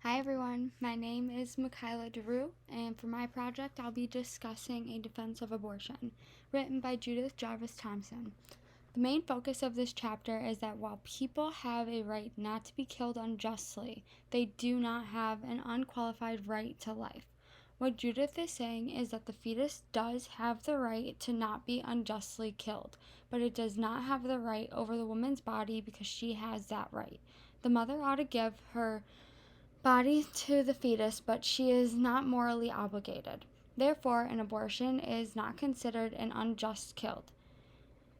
Hi everyone, my name is Michaela DeRue, and for my project I'll be discussing A Defense of Abortion, written by Judith Jarvis Thomson. The main focus of this chapter is that while people have a right not to be killed unjustly, they do not have an unqualified right to life. What Judith is saying is that the fetus does have the right to not be unjustly killed, but it does not have the right over the woman's body because she has that right. The mother ought to give her body to the fetus, but she is not morally obligated. Therefore, an abortion is not considered an unjust kill.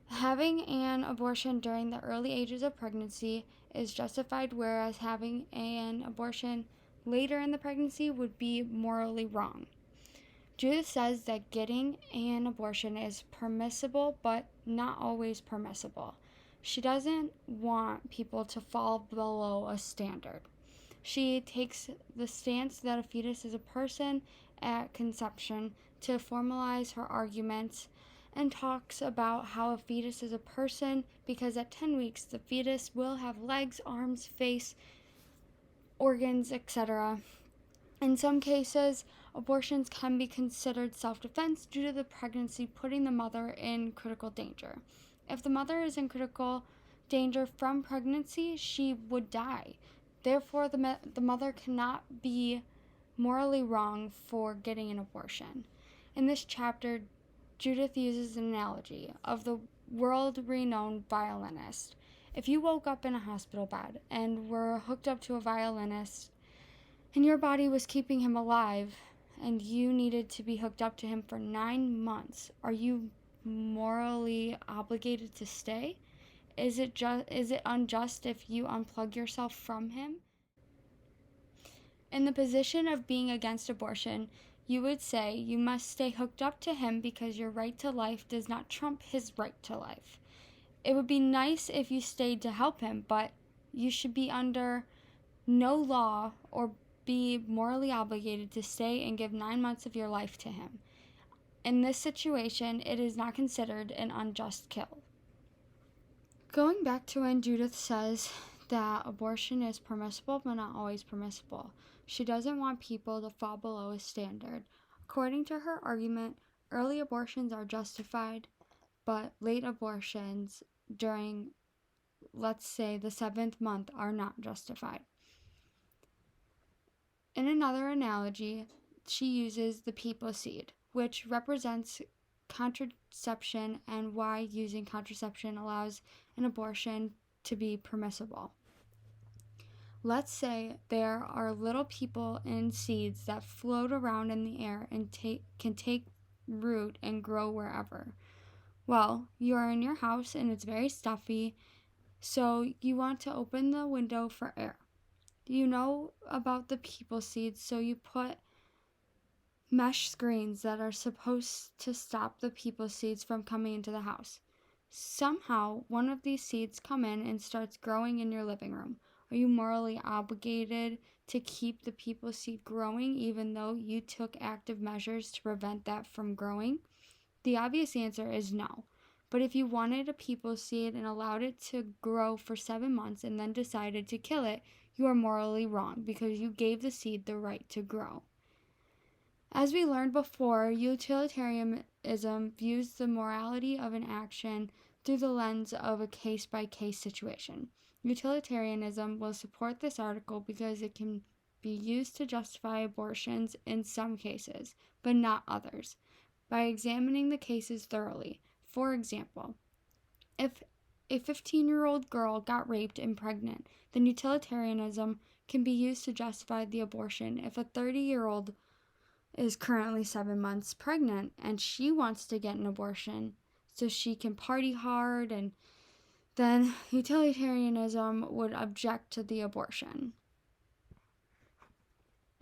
Having an abortion during the early ages of pregnancy is justified, whereas having an abortion later in the pregnancy would be morally wrong. Judith says that getting an abortion is permissible, but not always permissible. She doesn't want people to fall below a standard. She takes the stance that a fetus is a person at conception to formalize her arguments and talks about how a fetus is a person because at 10 weeks the fetus will have legs, arms, face, organs, etc. In some cases, abortions can be considered self-defense due to the pregnancy putting the mother in critical danger. If the mother is in critical danger from pregnancy, she would die. Therefore, the mother cannot be morally wrong for getting an abortion. In this chapter, Judith uses an analogy of the world-renowned violinist. If you woke up in a hospital bed and were hooked up to a violinist and your body was keeping him alive and you needed to be hooked up to him for 9 months, are you morally obligated to stay? Is it unjust if you unplug yourself from him? In the position of being against abortion, you would say you must stay hooked up to him because your right to life does not trump his right to life. It would be nice if you stayed to help him, but you should be under no law or be morally obligated to stay and give 9 months of your life to him. In this situation, it is not considered an unjust kill. Going back to when Judith says that abortion is permissible but not always permissible, she doesn't want people to fall below a standard. According to her argument, early abortions are justified, but late abortions during, let's say, the 7th month are not justified. In another analogy, she uses the peepal seed, which represents contraception and why using contraception allows an abortion to be permissible. Let's say there are little people in seeds that float around in the air and can take root and grow wherever. Well, you are in your house and it's very stuffy, so you want to open the window for air. You know about the peepal seeds, so you put mesh screens that are supposed to stop the peepal seeds from coming into the house. Somehow, one of these seeds come in and starts growing in your living room. Are you morally obligated to keep the peepal seed growing even though you took active measures to prevent that from growing? The obvious answer is no. But if you wanted a peepal seed and allowed it to grow for 7 months and then decided to kill it, you are morally wrong because you gave the seed the right to grow. As we learned before, utilitarianism views the morality of an action through the lens of a case-by-case situation. Utilitarianism will support this article because it can be used to justify abortions in some cases, but not others, by examining the cases thoroughly. For example, if a 15-year-old girl got raped and pregnant, then utilitarianism can be used to justify the abortion. If a 30-year-old is currently 7 months pregnant and she wants to get an abortion so she can party hard, and then utilitarianism would object to the abortion.